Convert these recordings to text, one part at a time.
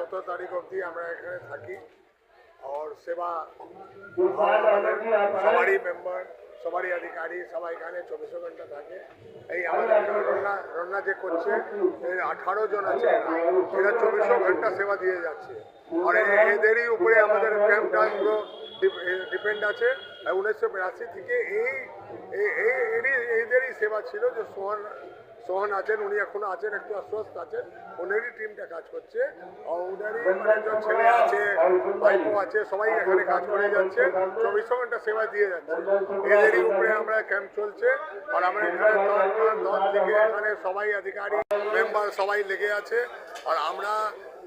17 তারিখ অবধি আমরা এখানে থাকি। और सेवा সবারই মেম্বার সবারই अधिकारी সবাই এখানে 24 ঘন্টা থাকে। এই আমাদের রন্না যে করছে 18 জন আছে, এরা 24 ঘন্টা সেবা দিয়ে যাচ্ছে। আর এদেরই উপরে আমাদের ক্যাম্পটা পুরো ডিপেন্ড আছে। 1982 থেকে এদেরই সেবা ছিল। যে সোহন আছেন, উনি এখনো আছেন, একটু অসুস্থ আছেন, ওনারই টিমটা কাজ করছে। আর ওনারই মানে যে ছেলে আছে, ভাইপো আছে, সবাই এখানে কাজ করে যাচ্ছে, 24 ঘন্টা সেবা দিয়ে যাচ্ছে। এদেরই উপরে আমরা ক্যাম্প চলছে। আর আমরা এখানে দল থেকে এখানে সবাই अधिकारी মেম্বার সবাই লেগে আছে। আর আমরা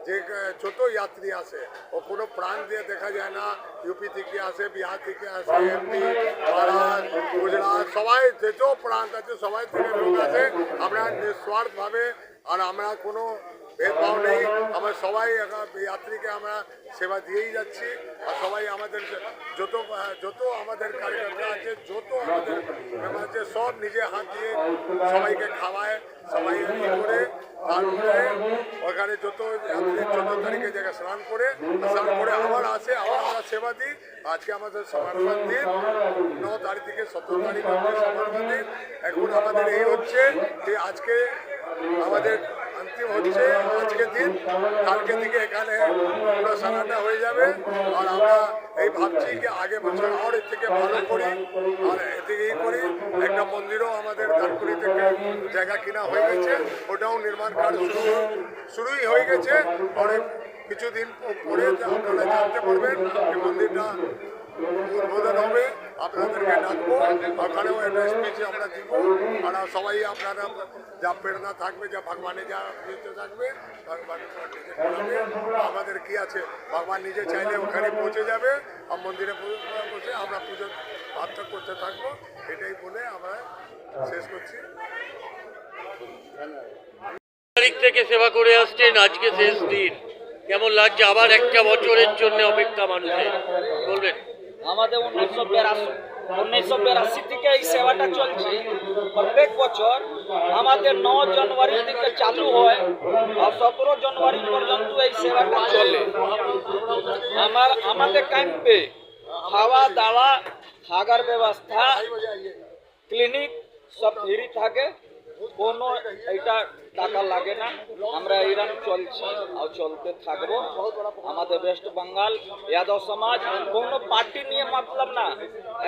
যে যত যাত্রী আসে ও কোনো প্রাণ দিয়ে দেখা যায় না, ইউপি থেকে আসে, বিহার থেকে আসে, এমপি, মহারাষ্ট্র, গুজরাট, সবাই যত প্রান্ত আছে সবাই থেকে লোক আছে। আমরা নিঃস্বার্থভাবে, আর আমরা কোনো ভেদভাব নেই, আমরা সবাই যাত্রীকে আমরা সেবা দিয়েই যাচ্ছি। আর সবাই আমাদের যত আমাদের কার্যকর্তা আছে, যত আমাদের মেম্বার আছে, সব নিজে হাত দিয়ে সবাইকে খাওয়ায়, সবাই করে। তারপরে ওখানে যত যাত্রী 14 তারিখে জায়গায় স্নান করে আবার আসে, আবার আমরা সেবা দিই। আজকে আমাদের সমর্পণ দিন, 9 তারিখ থেকে 17 তারিখ অবধি সমর্পণ দিন। এখন আমাদের এই হচ্ছে যে আজকে আমাদের अंतिम হচ্ছে আজকের দিন। কালকে থেকে এখানে পুরো সারাটা হয়ে যাবে। আর আমরা এই ভাবছি যে আগে বছর আর এর থেকে ভালো করি, আর এ থেকেই করি। একটা মন্দিরও আমাদের ধানকুড়ি থেকে জায়গা কিনা হয়ে গেছে, ওটাও নির্মাণ কাজ শুরুই হয়ে গেছে। অনেক কিছুদিন পরে আপনারা জানতে পারবেন এই মন্দিরটা উদ্বোধন হবে। আপনাদেরকে ডাকবো, ওখানেও একটা স্পিচ আমরা দিব। আর সবাই আপনারা যা প্রেরণা থাকবে, যা ভগবানের যা নিতে থাকবে, ভগবান নিজে করাবে। আমাদের কি আছে, ভগবান নিজে চাইলে ওখানে পৌঁছে যাবে। আর মন্দিরে বসে আমরা পুজো প্রার্থনা করতে থাকবো। এটাই বলে আমরা শেষ করছি। তারিখ থেকে সেবা করে আসছেন, আজকে শেষ দিন, কেমন লাগছে? আবার একটা বছরের জন্য অপেক্ষা মানুষের, বলবেন? আমাদের 1982 থেকে এই সেবাটা চলছে। প্রত্যেক বছর আমাদের 9 জানুয়ারি থেকে চালু হয় আর 17 জানুয়ারি পর্যন্ত এই সেবাটা চলে। আমাদের ক্যাম্পে খাওয়া দাওয়া, থাকার ব্যবস্থা, ক্লিনিক সব ফ্রি থাকে, কোনো এটা টাকা লাগে না। আমরা এইরকম চলছি আর চলতে থাকবো। আমাদের ওয়েস্ট বেঙ্গল যাদব সমাজ কোনো পার্টি নিয়ে মতলব না।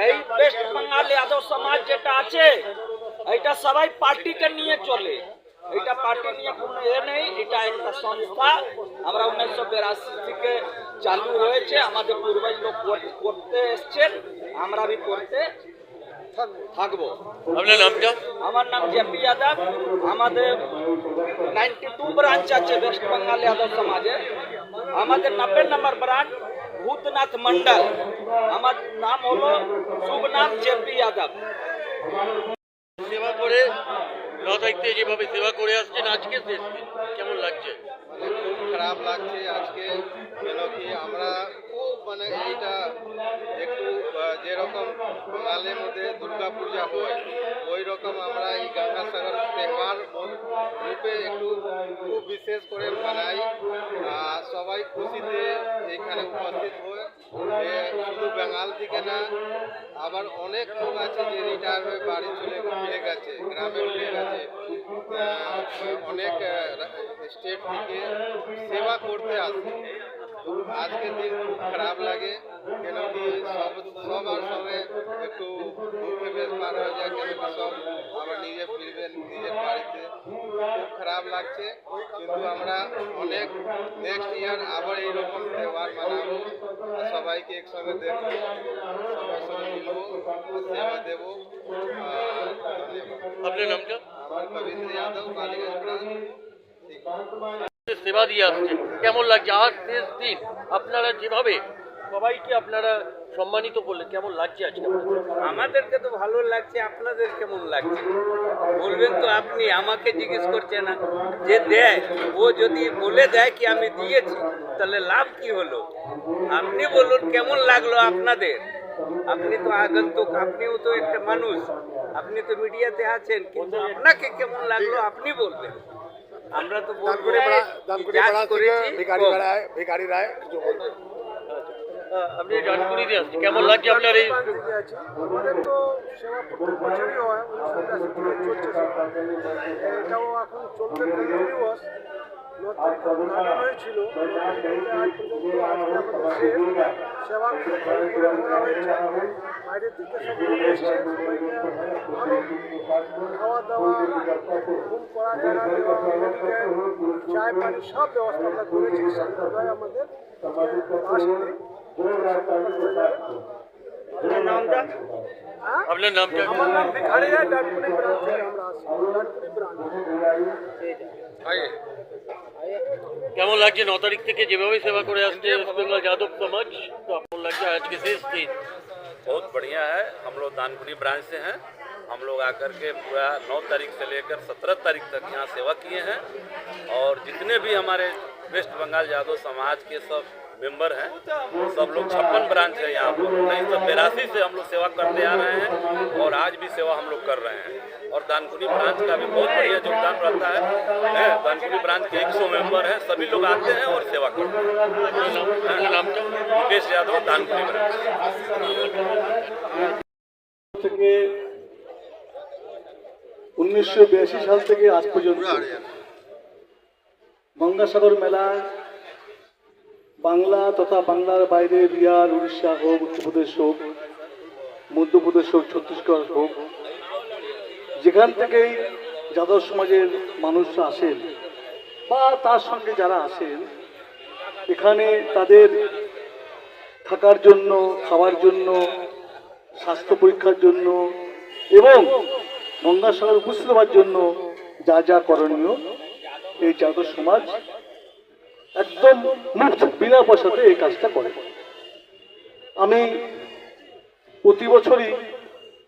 এই ওয়েস্ট বেঙ্গল যাদব সমাজ যেটা আছে, এটা সবাই পার্টিকে নিয়ে চলে। এটা পার্টি নিয়ে কোনো নেই, এটা একটা সংস্থা। আমরা 1982 থেকে চালু হয়েছে, আমাদের পূর্বজ লোক করতে এসছেন, আমরা भी করতে থাকবো। আপনার নামটা? আমার নাম জেপি যাদব। আমাদের 92 ব্রাঞ্চ আছে ওয়েস্ট বেঙ্গল যাদব সমাজে। আমাদের 90 নম্বর ব্রাঞ্চ ভূতনাথ মন্ডল। আমার নাম হলো শুভ নাম জেপি যাদব। সেবা করে 9 তারিখ থেকে যেভাবে সেবা করে আসছেন, আজকে শেষ দিন, কেমন লাগছে? খুব খারাপ লাগছে আজকে, কেন কি আমরা খুব এইটা একটু যেরকম বাঙালির মধ্যে দুর্গা পূজা হয়, ওই রকম আমরা এই গঙ্গাসাগর তেহার রূপে একটু খুব বিশেষ করে মানাই। সবাই খুশিতে এখানে উপস্থিত হয়। শুধু বেঙ্গল থেকে না, আবার অনেক লোক আছে যে রিটায়ার হয়ে বাড়ি চলে গেছে, গ্রামে উঠে গেছে। অনেক স্টেট থেকে সেবা করতে আসে। আজকের দিন খুব খারাপ লাগে, কেন কি সবার সঙ্গে একটু দুঃখে বেশ পার হয়ে যায়। কেন কি সব আবার নিজে ফিরবেন নিজের বাড়িতে, খুব খারাপ লাগছে। কিন্তু আমরা অনেক নেক্সট ইয়ার আবার এইরকম ব্যবহার মানাবো, সবাইকে একসঙ্গে দেখবো, সবার সঙ্গে মিলবো, সেবা দেবো। আপনার নামটা? আমার পবিত্র যাদব, বালিগঞ্জ ব্রাঞ্চ। সেবা দিয়ে আসছেন, কেমন লাগছে? আজ শেষ দিন, আপনারা যেভাবে সবাইকে আপনারা সম্মানিত করলেন, কেমন লাগছে আজকে? আমাদেরকে তো ভালো লাগছে, আপনাদের কেমন লাগছে বলবেন তো? আপনি আমাকে জিজ্ঞেস করছেন না, যে দেয় ও যদি বলে দেয় কি আমি দিয়েছি, তাহলে লাভ কি হলো? আপনি বলুন কেমন লাগলো আপনাদের। আপনি তো আগন্তুক, আপনিও তো একটা মানুষ, আপনি তো মিডিয়াতে আছেন, কিন্তু আপনাকে কেমন লাগলো আপনি বলবেন। আমরা তো বলবো দানকুনি যা ব্রাঞ্চ থেকে করেছি কম। ভিখারি রায় কিছু বলবেন? আপনি ডানকুনিতে আসছেন, কেমন লাগছে আপনার এই আমাদের তো সেবা প্রত্যেক বছরই হয় 1983 থেকে চলছে সেবা। এটাও এখন চলবে কন্টিনিউয়াস। 9 তারিখ উদ্ঘাটন হয়েছিল, 9 তারিখ থেকে আজ পর্যন্ত আজকে আমাদের শেষ। সেবা খুব ভালো করে করা হয়েছে, বাইরে থেকে সব লোক এসছে, সবাইকে ভালো খাওয়া দাওয়া, ঘুম করা, জায়গা দেওয়া, মেডিকেল, চায় পানি সব ব্যবস্থা আমরা করেছি। শান্তিভাবে আমাদের লাস্ট দিন আপনার নামটা কি? আমার নাম ভিখারি রায়, ডানকুনি ব্রাঞ্চ থেকে আমরা আসি, ডানকুনি ব্রাঞ্চ। কেমন লাগছে 9 তারিখ থেকে যেভাবে सेवा করে আসছে ওয়েস্ট বেঙ্গল যাদব সমাজ, তো কেমন লাগছে আজকে শেষ দিন? बहुत बढ़िया है। हम लोग दानकुनी ब्रांच से हैं। हम लोग आकर के पूरा 9 तारीख से लेकर 17 तारीख तक यहाँ सेवा किए हैं और जितने भी हमारे वेस्ट बंगाल यादव समाज के सब मेंबर हैं, सब लोग 56 ब्रांच है यहाँ पर 1982 से हम लोग सेवा करते आ रहे हैं और आज भी सेवा हम लोग कर रहे हैं। और दानकुनी ब्रांच का भी बहुत बढ़िया योगदान रहता है। दानकुनी ब्रांच के 100 मेंबर हैं, सभी लोग आते हैं और सेवा करते हैं। আপনার নামটা? मुकेश यादव, दानकुनी ब्रांच। থেকে 1982 সাল থেকে আজ পর্যন্ত গঙ্গাসাগর মেলায় বাংলা তথা বাংলার বাইরে বিহার, উড়িষ্যা হোক, উত্তরপ্রদেশ হোক, মধ্যপ্রদেশ হোক, ছত্তিশগড় হোক, যেখান থেকেই যাদব সমাজের মানুষরা আসেন বা তার সঙ্গে যারা আসেন, এখানে তাদের থাকার জন্য, খাওয়ার জন্য, স্বাস্থ্য পরীক্ষার জন্য এবং গঙ্গাসাগর উপস্থিত হওয়ার জন্য যা যা করণীয়, এই যাদব সমাজ একদম মুফত বিনা পয়সাতে এই কাজটা করে। আমি প্রতি বছরই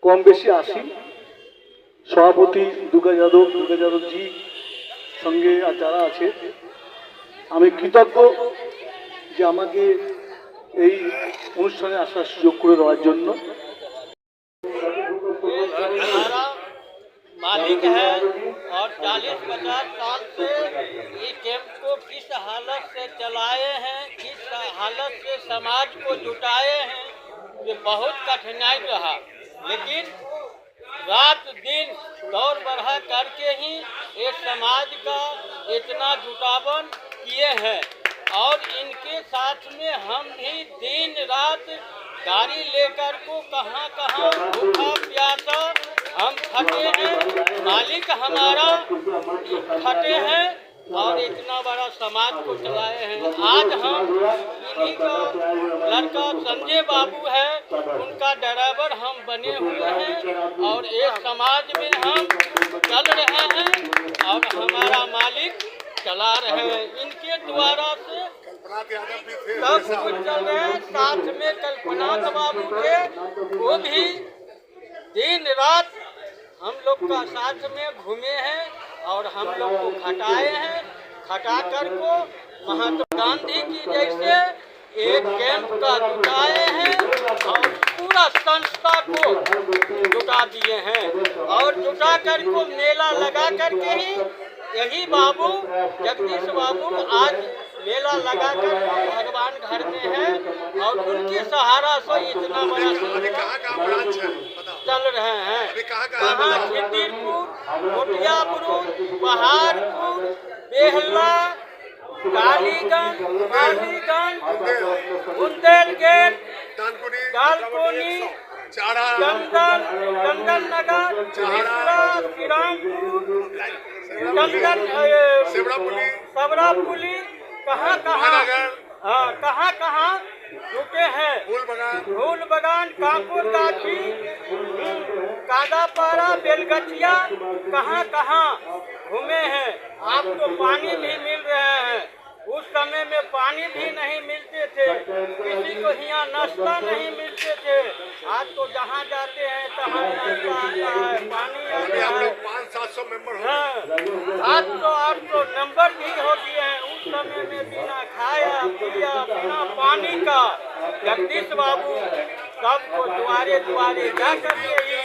কম বেশি আসি। সভাপতি দুর্গা যাদবজি সঙ্গে আর যারা আছে, আমি কৃতজ্ঞ যে আমাকে এই অনুষ্ঠানে আসার সুযোগ করে দেওয়ার জন্য। हमारा मालिक है और 40-50 साल से इस कैंप को किस हालत से चलाए हैं, किस हालत से समाज को जुटाए हैं, ये बहुत कठिनाई रहा, लेकिन रात दिन दौड़ बढ़ा करके ही इस समाज का इतना जुटावन किए हैं। और इनके साथ में हम भी दिन रात गाड़ी लेकर को कहाँ कहाँ भूखा प्यासा हम खटे हैं, मालिक हमारा खटे हैं और इतना बड़ा समाज को चलाए हैं। आज हम इन्हीं का लड़का संजय बाबू है, उनका ड्राइवर हम बने हुए हैं और एक समाज में हम चल रहे हैं और हमारा मालिक चला रहे हैं। इनके द्वारा से सब कुछ चल रहे हैं। साथ में कल्पनाथ बाबू के, वो भी दिन रात हम लोग का साथ में घूमे हैं और हम लोग को खटाए हैं। खटा कर को महात्मा गांधी की जैसे एक कैंप का जुटाए हैं और पूरा संस्था को जुटा दिए हैं और जुटा कर को मेला लगा करके ही यही बाबू जगदीश बाबू आज मेला लगा कर भगवान घर में है और उनकी सहारा से इतना बड़ा चल रहे हैं। कहाँ खिद्दीरपुर, मोटियापुर, पहाड़पुर, बेहला, कालीगंज, बुंदेलगंज, दालकोनी, चंदन नगर, श्रीरामपुर, सबरापुली, कहाँ कहाँ जुटे हैं। फूल बगान, काकुर गाछी, कादापारा, बेलगछिया, कहाँ घूमे हैं। आपको पानी भी मिल रहे हैं। उस समय में पानी भी नहीं मिलते थे, किसी को यहाँ नाश्ता नहीं मिलते थे। आज तो जहाँ जाते हैं तहाँ नाश्ता आता है, पानी आता है। 500-700 मेंबर हो। 700-800 नंबर भी हो गए हैं। उस समय में बिना खाया पिया बिना पानी का जगदीश बाबू सबको द्वारे द्वारे जा करके ही